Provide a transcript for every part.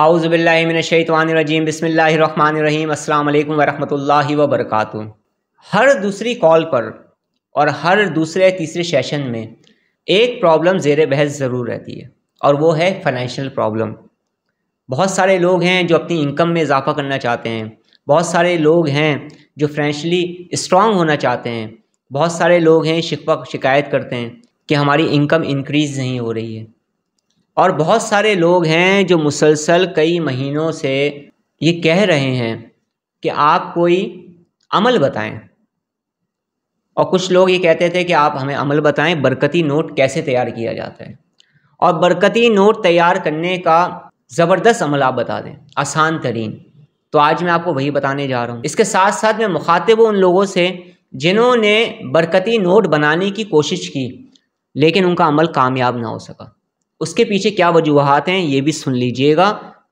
औज़ुबिल्लाहि मिनश्शैतानिर्रजीम बिस्मिल्लाहिर्रहमानिर्रहीम अस्सलाम वालेकुम वरहमतुल्लाहि वबरकातुहू। हर दूसरी कॉल पर और हर दूसरे तीसरे सेशन में एक प्रॉब्लम ज़ेर बहस ज़रूर रहती है और वो है फ़ाइनेंशियल प्रॉब्लम। बहुत सारे लोग हैं जो अपनी इनकम में इजाफ़ा करना चाहते हैं, बहुत सारे लोग हैं जो फाइनेंशियली स्ट्रॉन्ग होना चाहते हैं, बहुत सारे लोग हैं शिकायत करते हैं कि हमारी इनकम इंक्रीज़ नहीं हो रही है, और बहुत सारे लोग हैं जो मुसलसल कई महीनों से ये कह रहे हैं कि आप कोई अमल बताएं। और कुछ लोग ये कहते थे कि आप हमें अमल बताएं, बरकती नोट कैसे तैयार किया जाता है, और बरकती नोट तैयार करने का ज़बरदस्त अमल आप बता दें, आसान तरीन। तो आज मैं आपको वही बताने जा रहा हूँ। इसके साथ साथ मैं मुखातिब हूँ उन लोगों से जिन्होंने बरकती नोट बनाने की कोशिश की लेकिन उनका अमल कामयाब ना हो सका। उसके पीछे क्या वजूहात हैं ये भी सुन लीजिएगा,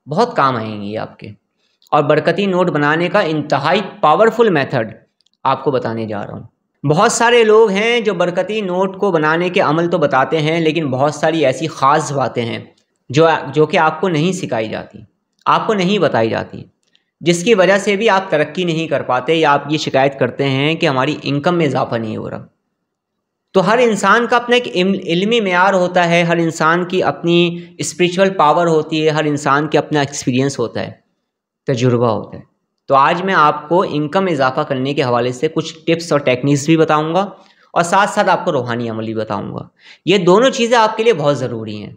बहुत काम आएंगी आपके। और बरकती नोट बनाने का इंतहाई पावरफुल मेथड आपको बताने जा रहा हूँ। बहुत सारे लोग हैं जो बरकती नोट को बनाने के अमल तो बताते हैं, लेकिन बहुत सारी ऐसी ख़ास बातें हैं जो कि आपको नहीं सिखाई जाती, आपको नहीं बताई जाती, जिसकी वजह से भी आप तरक्की नहीं कर पाते, या आप ये शिकायत करते हैं कि हमारी इनकम में इजाफा नहीं हो रहा। तो हर इंसान का अपना एक इल्मी मेयार होता है, हर इंसान की अपनी स्पिरिचुअल पावर होती है, हर इंसान के अपना एक्सपीरियंस होता है, तजुर्बा होता है। तो आज मैं आपको इनकम में इजाफा करने के हवाले से कुछ टिप्स और टेक्निक्स भी बताऊंगा, और साथ साथ आपको रूहानी अमल भी बताऊंगा। ये दोनों चीज़ें आपके लिए बहुत ज़रूरी हैं।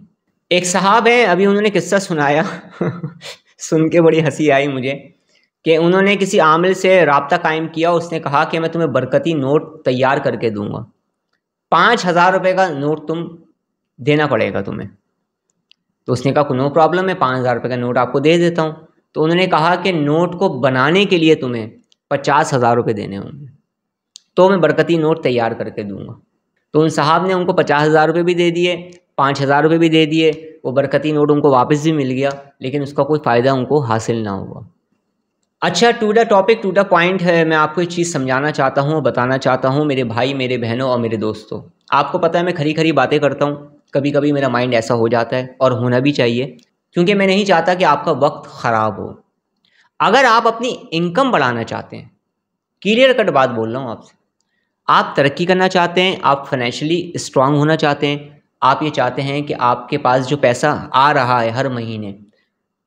एक साहब हैं, अभी उन्होंने किस्सा सुनाया सुन के बड़ी हंसी आई मुझे, कि उन्होंने किसी आमिल से रब्ता कायम किया। उसने कहा कि मैं तुम्हें बरकती नोट तैयार करके दूंगा, 5,000 रुपये का नोट तुम देना पड़ेगा तुम्हें। तो उसने कहा नो प्रॉब्लम, मैं 5,000 रुपये का नोट आपको दे देता हूँ। तो उन्होंने कहा कि नोट को बनाने के लिए तुम्हें 50,000 रुपये देने होंगे, तो मैं बरकती नोट तैयार करके दूंगा। तो उन साहब ने उनको 50,000 रुपये भी दे दिए, 5,000 रुपये भी दे दिए। वो बरकती नोट उनको वापस भी मिल गया, लेकिन उसका कोई फ़ायदा उनको हासिल ना हुआ। अच्छा, to the topic, to the point है, मैं आपको एक चीज़ समझाना चाहता हूँ, बताना चाहता हूँ मेरे भाई, मेरे बहनों और मेरे दोस्तों। आपको पता है मैं खरी खरी बातें करता हूँ, कभी कभी मेरा माइंड ऐसा हो जाता है, और होना भी चाहिए, क्योंकि मैं नहीं चाहता कि आपका वक्त ख़राब हो। अगर आप अपनी इनकम बढ़ाना चाहते हैं, क्लियर कट बात बोल रहा हूँ आपसे, आप तरक्की करना चाहते हैं, आप फाइनेंशियली स्ट्रांग होना चाहते हैं, आप ये चाहते हैं कि आपके पास जो पैसा आ रहा है हर महीने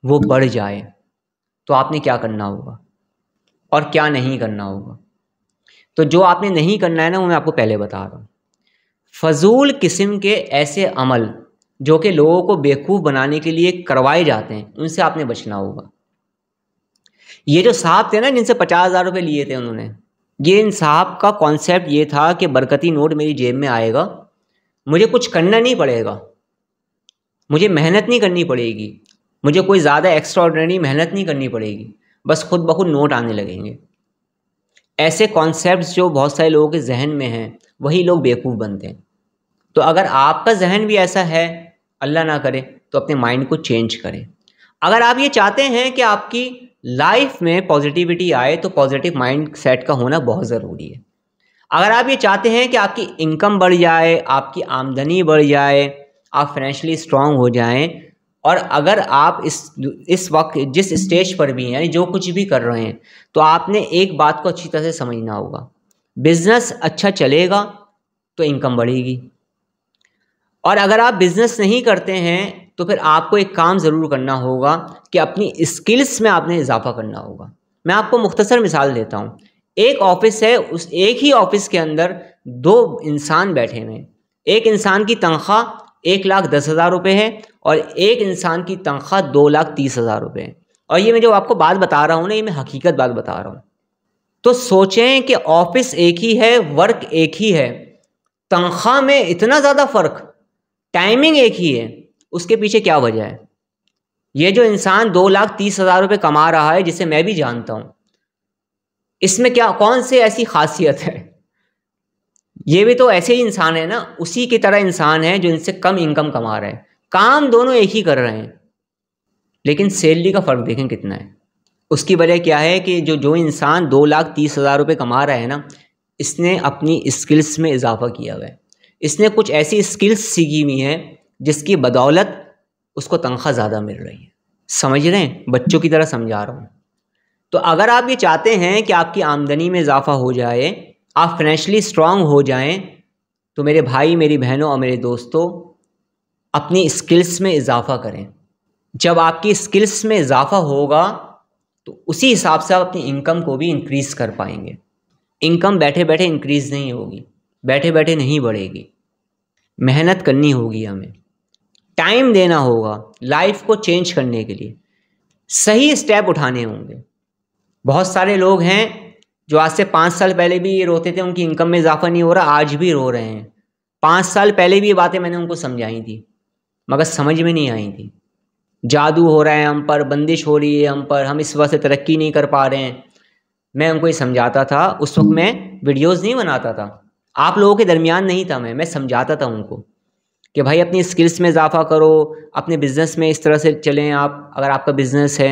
वो बढ़ जाए, तो आपने क्या करना होगा और क्या नहीं करना होगा। तो जो आपने नहीं करना है ना, वो मैं आपको पहले बता रहा हूँ। फजूल किस्म के ऐसे अमल जो कि लोगों को बेवकूफ़ बनाने के लिए करवाए जाते हैं, उनसे आपने बचना होगा। ये जो साहब थे ना जिनसे 50,000 रुपये लिए थे उन्होंने, ये इन साहब का कॉन्सेप्ट ये था कि बरकती नोट मेरी जेब में आएगा, मुझे कुछ करना नहीं पड़ेगा, मुझे मेहनत नहीं करनी पड़ेगी, मुझे कोई ज़्यादा एक्स्ट्राऑर्डिनरी मेहनत नहीं करनी पड़ेगी, बस खुद ब खुद नोट आने लगेंगे। ऐसे कॉन्सेप्ट्स जो बहुत सारे लोगों के जहन में हैं, वही लोग बेवकूफ़ बनते हैं। तो अगर आपका जहन भी ऐसा है, अल्लाह ना करे, तो अपने माइंड को चेंज करें। अगर आप ये चाहते हैं कि आपकी लाइफ में पॉजिटिविटी आए, तो पॉजिटिव माइंड सेट का होना बहुत ज़रूरी है। अगर आप ये चाहते हैं कि आपकी इनकम बढ़ जाए, आपकी आमदनी बढ़ जाए, आप फाइनेंशियली स्ट्रांग हो जाएं, और अगर आप इस वक्त जिस स्टेज पर भी हैं, यानी जो कुछ भी कर रहे हैं, तो आपने एक बात को अच्छी तरह से समझना होगा। बिज़नेस अच्छा चलेगा तो इनकम बढ़ेगी, और अगर आप बिज़नेस नहीं करते हैं तो फिर आपको एक काम ज़रूर करना होगा कि अपनी स्किल्स में आपने इजाफा करना होगा। मैं आपको मुख्तसर मिसाल देता हूँ। एक ऑफिस है, उस एक ही ऑफिस के अंदर दो इंसान बैठे हुए हैं। एक इंसान की तनख्वाह 1,10,000 रुपये है, और एक इंसान की तनख्वाह 2,30,000 रुपये है। और ये मैं जो आपको बात बता रहा हूँ ना, ये मैं हकीकत बात बता रहा हूँ। तो सोचें कि ऑफिस एक ही है, वर्क एक ही है, तनख्वाह में इतना ज़्यादा फ़र्क, टाइमिंग एक ही है, उसके पीछे क्या वजह है? ये जो इंसान 2,30,000 रुपये कमा रहा है, जिसे मैं भी जानता हूँ, इसमें क्या, कौन सी ऐसी खासियत है? ये भी तो ऐसे ही इंसान है ना, उसी की तरह इंसान है जो इनसे कम इनकम कमा रहा है, काम दोनों एक ही कर रहे हैं, लेकिन सैलरी का फ़र्क देखें कितना है। उसकी वजह क्या है कि जो इंसान 2,30,000 रुपये कमा रहा है ना, इसने अपनी स्किल्स में इजाफा किया हुआ है, इसने कुछ ऐसी स्किल्स सीखी हुई हैं जिसकी बदौलत उसको तनख्वाह ज़्यादा मिल रही है। समझ रहे हैं, बच्चों की तरह समझा रहा हूँ। तो अगर आप ये चाहते हैं कि आपकी आमदनी में इजाफा हो जाए, आप फाइनेंशियली स्ट्रांग हो जाएं, तो मेरे भाई, मेरी बहनों और मेरे दोस्तों, अपनी स्किल्स में इजाफा करें। जब आपकी स्किल्स में इजाफा होगा तो उसी हिसाब से आप अपनी इनकम को भी इंक्रीज़ कर पाएंगे। इनकम बैठे बैठे इंक्रीज़ नहीं होगी, बैठे बैठे नहीं बढ़ेगी। मेहनत करनी होगी, हमें टाइम देना होगा लाइफ को चेंज करने के लिए, सही स्टेप उठाने होंगे। बहुत सारे लोग हैं जो आज से 5 साल पहले भी ये रोते थे उनकी इनकम में इजाफा नहीं हो रहा, आज भी रो रहे हैं। 5 साल पहले भी ये बातें मैंने उनको समझाई थी, मगर समझ में नहीं आई थी। जादू हो रहा है हम पर, बंदिश हो रही है हम पर, हम इस वजह से तरक्की नहीं कर पा रहे हैं। मैं उनको ये समझाता था, उस वक्त मैं वीडियोस नहीं बनाता था, आप लोगों के दरमियान नहीं था, मैं समझाता था उनको कि भाई अपनी स्किल्स में इजाफा करो, अपने बिज़नेस में इस तरह से चलें। आप अगर आपका बिज़नेस है,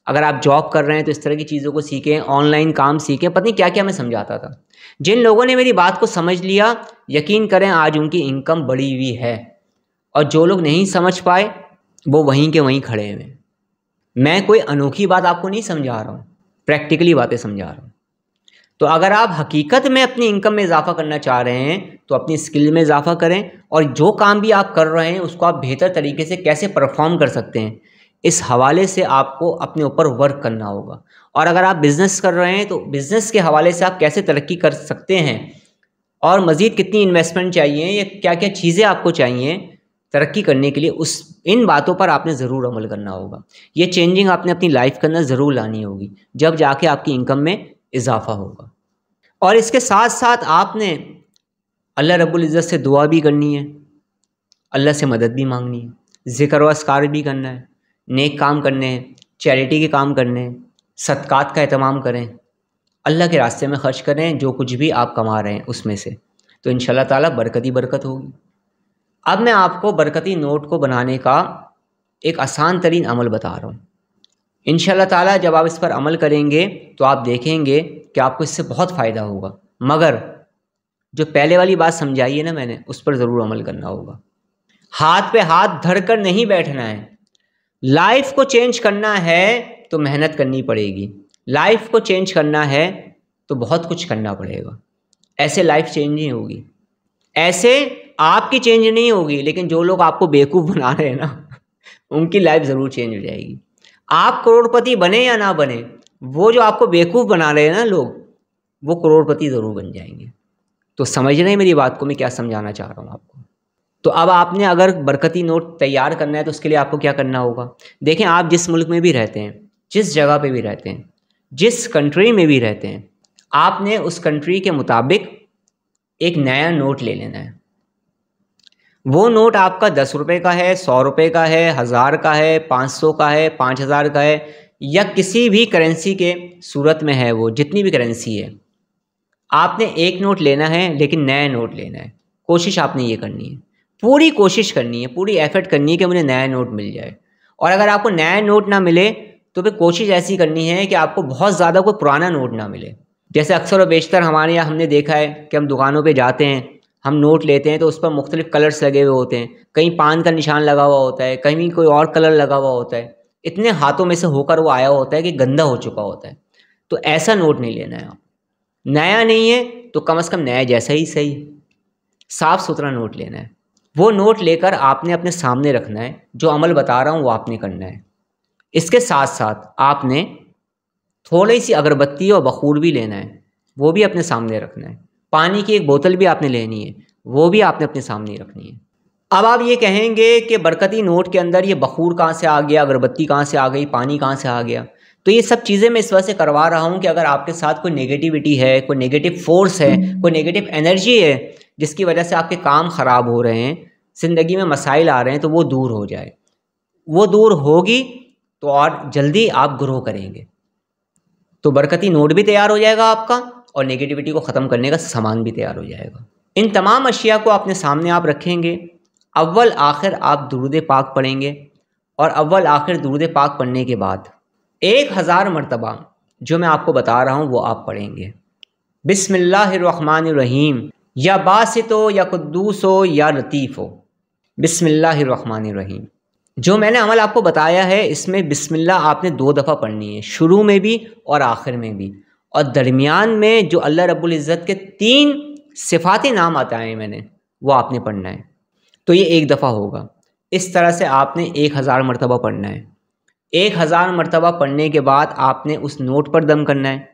अगर आप जॉब कर रहे हैं तो इस तरह की चीज़ों को सीखें, ऑनलाइन काम सीखें, पता नहीं क्या क्या मैं समझाता था। जिन लोगों ने मेरी बात को समझ लिया, यकीन करें आज उनकी इनकम बढ़ी हुई है, और जो लोग नहीं समझ पाए वो वहीं के वहीं खड़े हुए। मैं कोई अनोखी बात आपको नहीं समझा रहा हूँ, प्रैक्टिकली बातें समझा रहा हूँ। तो अगर आप हकीकत में अपनी इनकम में इजाफा करना चाह रहे हैं तो अपनी स्किल में इजाफा करें, और जो काम भी आप कर रहे हैं उसको आप बेहतर तरीके से कैसे परफॉर्म कर सकते हैं, इस हवाले से आपको अपने ऊपर वर्क करना होगा। और अगर आप बिज़नेस कर रहे हैं तो बिज़नेस के हवाले से आप कैसे तरक्की कर सकते हैं, और मज़ीद कितनी इन्वेस्टमेंट चाहिए, या क्या क्या चीज़ें आपको चाहिए तरक्की करने के लिए, इन बातों पर आपने ज़रूर अमल करना होगा। ये चेंजिंग आपने अपनी लाइफ के अंदर ज़रूर लानी होगी, जब जाके आपकी इनकम में इजाफा होगा। और इसके साथ साथ आपने अल्लाह रब्बुल इज़्ज़त से दुआ भी करनी है, अल्लाह से मदद भी मांगनी है, ज़िक्र व अस्कार भी करना है, नेक काम करने हैं, चैरिटी के काम करने हैं, सदक़ात का एहतमाम करें, अल्लाह के रास्ते में ख़र्च करें जो कुछ भी आप कमा रहे हैं उसमें से, तो इंशाअल्लाह ताला बरकत ही बरकत होगी। अब मैं आपको बरकती नोट को बनाने का एक आसान तरीन अमल बता रहा हूँ। इंशाअल्लाह ताला जब आप इस पर अमल करेंगे तो आप देखेंगे कि आपको इससे बहुत फ़ायदा होगा, मगर जो पहले वाली बात समझाई है ना मैंने, उस पर ज़रूर अमल करना होगा। हाथ पे हाथ धरकर नहीं बैठना है। लाइफ को चेंज करना है तो मेहनत करनी पड़ेगी, लाइफ को चेंज करना है तो बहुत कुछ करना पड़ेगा। ऐसे लाइफ चेंज नहीं होगी, ऐसे आपकी चेंज नहीं होगी, लेकिन जो लोग आपको बेवकूफ़ बना रहे हैं ना उनकी लाइफ ज़रूर चेंज हो जाएगी। आप करोड़पति बने या ना बने, वो जो आपको बेवकूफ़ बना रहे हैं ना लोग, वो करोड़पति ज़रूर बन जाएंगे। तो समझ रहे हैं मेरी बात को, मैं क्या समझाना चाह रहा हूँ आपको। तो अब आपने अगर बरकती नोट तैयार करना है तो उसके लिए आपको क्या करना होगा। देखें, आप जिस मुल्क में भी रहते हैं, जिस जगह पे भी रहते हैं, जिस कंट्री में भी रहते हैं, आपने उस कंट्री के मुताबिक एक नया नोट ले लेना है। वो नोट आपका 10 रुपये का है, 100 रुपये का है, 1000 का है, 500 का है, 5000 का है, या किसी भी करेंसी के सूरत में है, वो जितनी भी करेंसी है, आपने एक नोट लेना है, लेकिन नया नोट लेना है। कोशिश आपने ये करनी है, पूरी कोशिश करनी है, पूरी एफर्ट करनी है कि मुझे नया नोट मिल जाए। और अगर आपको नया नोट ना मिले तो फिर कोशिश ऐसी करनी है कि आपको बहुत ज़्यादा कोई पुराना नोट ना मिले। जैसे अक्सर और बेशतर हमारे यहाँ हमने देखा है कि हम दुकानों पे जाते हैं, हम नोट लेते हैं तो उस पर मुख्तलिफ़ कलर्स लगे हुए होते हैं, कहीं पान का निशान लगा हुआ होता है, कहीं कोई और कलर लगा हुआ होता है, इतने हाथों में से होकर वो आया होता है कि गंदा हो चुका होता है। तो ऐसा नोट नहीं लेना है आप। नया नहीं है तो कम से कम नया जैसा ही सही, साफ़ सुथरा नोट लेना है। वो नोट लेकर आपने अपने सामने रखना है, जो अमल बता रहा हूँ वो आपने करना है। इसके साथ साथ आपने थोड़ी सी अगरबत्ती और बखूर भी लेना है, वो भी अपने सामने रखना है। पानी की एक बोतल भी आपने लेनी है, वो भी आपने अपने सामने रखनी है। अब आप ये कहेंगे कि बरकती नोट के अंदर ये बखूर कहाँ से आ गया, अगरबत्ती कहाँ से आ गई, पानी कहाँ से आ गया। तो ये सब चीज़ें मैं इस वजह से करवा रहा हूँ कि अगर आपके साथ कोई नेगेटिविटी है, कोई नेगेटिव फोर्स है, कोई नेगेटिव एनर्जी है जिसकी वजह से आपके काम ख़राब हो रहे हैं, ज़िंदगी में मसाइल आ रहे हैं, तो वो दूर हो जाए। वो दूर होगी तो और जल्दी आप ग्रो करेंगे। तो बरकती नोट भी तैयार हो जाएगा आपका, और नेगेटिविटी को ख़त्म करने का सामान भी तैयार हो जाएगा। इन तमाम अशिया को अपने सामने आप रखेंगे। अव्वल आखिर आप दुरूद पाक पढ़ेंगे, और अव्वल आखिर दुरूद पाक पढ़ने के बाद 1000 मरतबा जो मैं आपको बता रहा हूँ वो आप पढ़ेंगे। बिस्मिल्लाहिर्रहमानिर्रहीम, या बासितो या कुद्दूस हो या लतीफ़ हो, बिस्मिल्लाहिर्रहमानिर्रहीम। जो मैंने अमल आपको बताया है इसमें बिस्मिल्लाह आपने 2 दफ़ा पढ़नी है, शुरू में भी और आखिर में भी, और दरमियान में जो अल्लाह रब्बुल इज़्ज़त के 3 सिफ़ाती नाम बताए मैंने वो आपने पढ़ना है। तो ये 1 दफ़ा होगा। इस तरह से आपने 1000 मरतबा पढ़ना है। 1000 मरतबा पढ़ने के बाद आपने उस नोट पर दम करना है,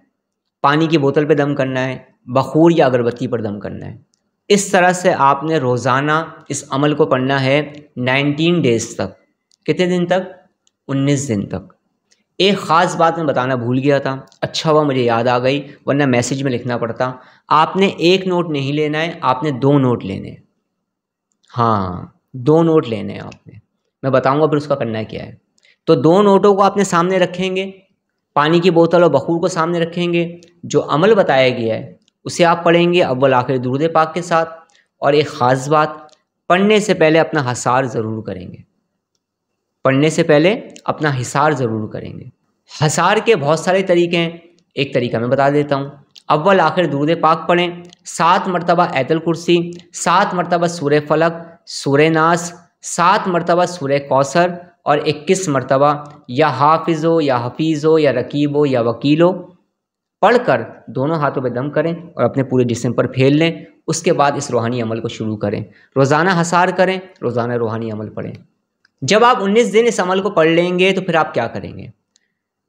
पानी की बोतल पर दम करना है, बखूर या अगरबत्ती पर दम करना है। इस तरह से आपने रोज़ाना इस अमल को पढ़ना है 19 डेज़ तक। कितने दिन तक? 19 दिन तक। एक ख़ास बात मैं बताना भूल गया था, अच्छा हुआ मुझे याद आ गई, वरना मैसेज में लिखना पड़ता। आपने 1 नोट नहीं लेना है, आपने 2 नोट लेने हैं। हाँ, 2 नोट लेने हैं आपने। मैं बताऊंगा फिर उसका करना क्या है। तो 2 नोटों को आपने सामने रखेंगे, पानी की बोतल और बखूर को सामने रखेंगे। जो अमल बताया गया है उसे आप पढ़ेंगे अव्वल आखिर दुरूद पाक के साथ। और एक ख़ास बात, पढ़ने से पहले अपना हिसार ज़रूर करेंगे। पढ़ने से पहले अपना हिसार ज़रूर करेंगे। हिसार के बहुत सारे तरीके हैं, एक तरीका मैं बता देता हूँ। अव्वल आखिर दुरूद पाक पढ़ें, 7 मरतबा आयतुल कुर्सी, 7 मरतबा सूरह फलक, सूरह नास, 7 मरतबा सूरह कौसर और 21 मरतबा या हाफिज़ो या हफीज़ो या रकीबो या वकीलो पढ़कर दोनों हाथों पे दम करें और अपने पूरे जिस्म पर फैल लें। उसके बाद इस रूहानी अमल को शुरू करें। रोज़ाना हिसार करें, रोज़ाना रूहानी अमल पढ़ें। जब आप 19 दिन इस अमल को पढ़ लेंगे तो फिर आप क्या करेंगे?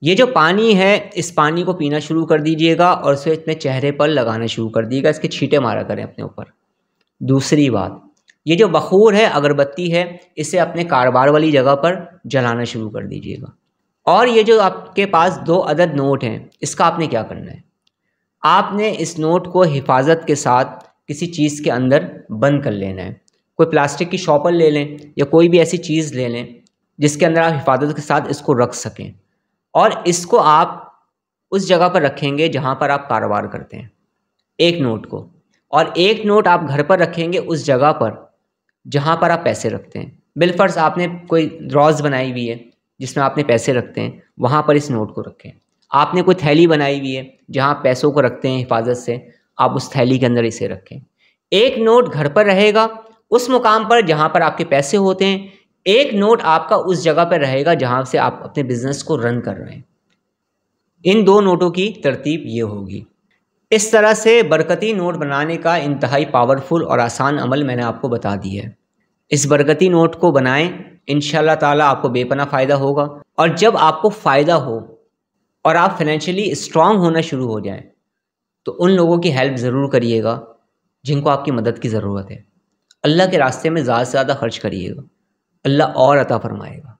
ये जो पानी है इस पानी को पीना शुरू कर दीजिएगा और उसे अपने चेहरे पर लगाना शुरू कर दीजिएगा, इसके छींटे मारा करें अपने ऊपर। दूसरी बात, ये जो बखूर है, अगरबत्ती है, इसे अपने कारोबार वाली जगह पर जलाना शुरू कर दीजिएगा। और ये जो आपके पास 2 अदद नोट हैं, इसका आपने क्या करना है? आपने इस नोट को हिफाजत के साथ किसी चीज़ के अंदर बंद कर लेना है। कोई प्लास्टिक की शॉपर ले लें या कोई भी ऐसी चीज़ ले लें जिसके अंदर आप हिफाजत के साथ इसको रख सकें, और इसको आप उस जगह पर रखेंगे जहाँ पर आप कारोबार करते हैं, एक नोट को। और एक नोट आप घर पर रखेंगे उस जगह पर जहाँ पर आप पैसे रखते हैं। बिलफर्ज आपने कोई ड्रॉज बनाई हुई है जिसमें आपने पैसे रखते हैं, वहाँ पर इस नोट को रखें। आपने कोई थैली बनाई हुई है जहाँ आप पैसों को रखते हैं हिफाजत से, आप उस थैली के अंदर इसे रखें। एक नोट घर पर रहेगा उस मुकाम पर जहाँ पर आपके पैसे होते हैं, एक नोट आपका उस जगह पर रहेगा जहाँ से आप अपने बिजनेस को रन कर रहे हैं। इन 2 नोटों की तरतीब ये होगी। इस तरह से बरकती नोट बनाने का इंतहाई पावरफुल और आसान अमल मैंने आपको बता दिया है। इस बरकती नोट को बनाएं, इंशाल्लाह ताला आपको बेपनाह फ़ायदा होगा। और जब आपको फ़ायदा हो और आप फाइनेंशियली स्ट्रांग होना शुरू हो जाएं, तो उन लोगों की हेल्प ज़रूर करिएगा जिनको आपकी मदद की ज़रूरत है। अल्लाह के रास्ते में ज़्यादा से ज़्यादा खर्च करिएगा, अल्लाह और अता फरमाएगा।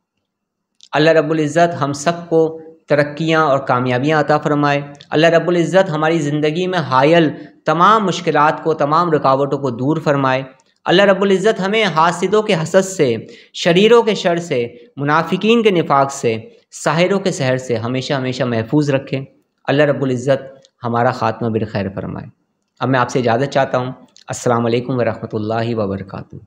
अल्लाह रब्बुल इज़्ज़त हम सबको तरक्कियाँ और कामयाबियाँ अता फ़रमाए। अल्लाह रब्बुल इज़्ज़त हमारी ज़िंदगी में हायल तमाम मुश्किलात को, तमाम रुकावटों को दूर फरमाए। अल्लाह रब्बुल इज़्ज़त हमें हासिदों के हसद से, शरीरों के शर से, मुनाफिकीन के निफाक से, साहिरों के सहर से हमेशा हमेशा महफूज रखें। अल्लाह रब्बुल इज़्ज़त हमारा ख़ात्मा बिल खैर फरमाए। अब मैं आपसे इजाज़त चाहता हूँ। अस्सलामु अलैकुम व रहमतुल्लाहि व बरकातुहू।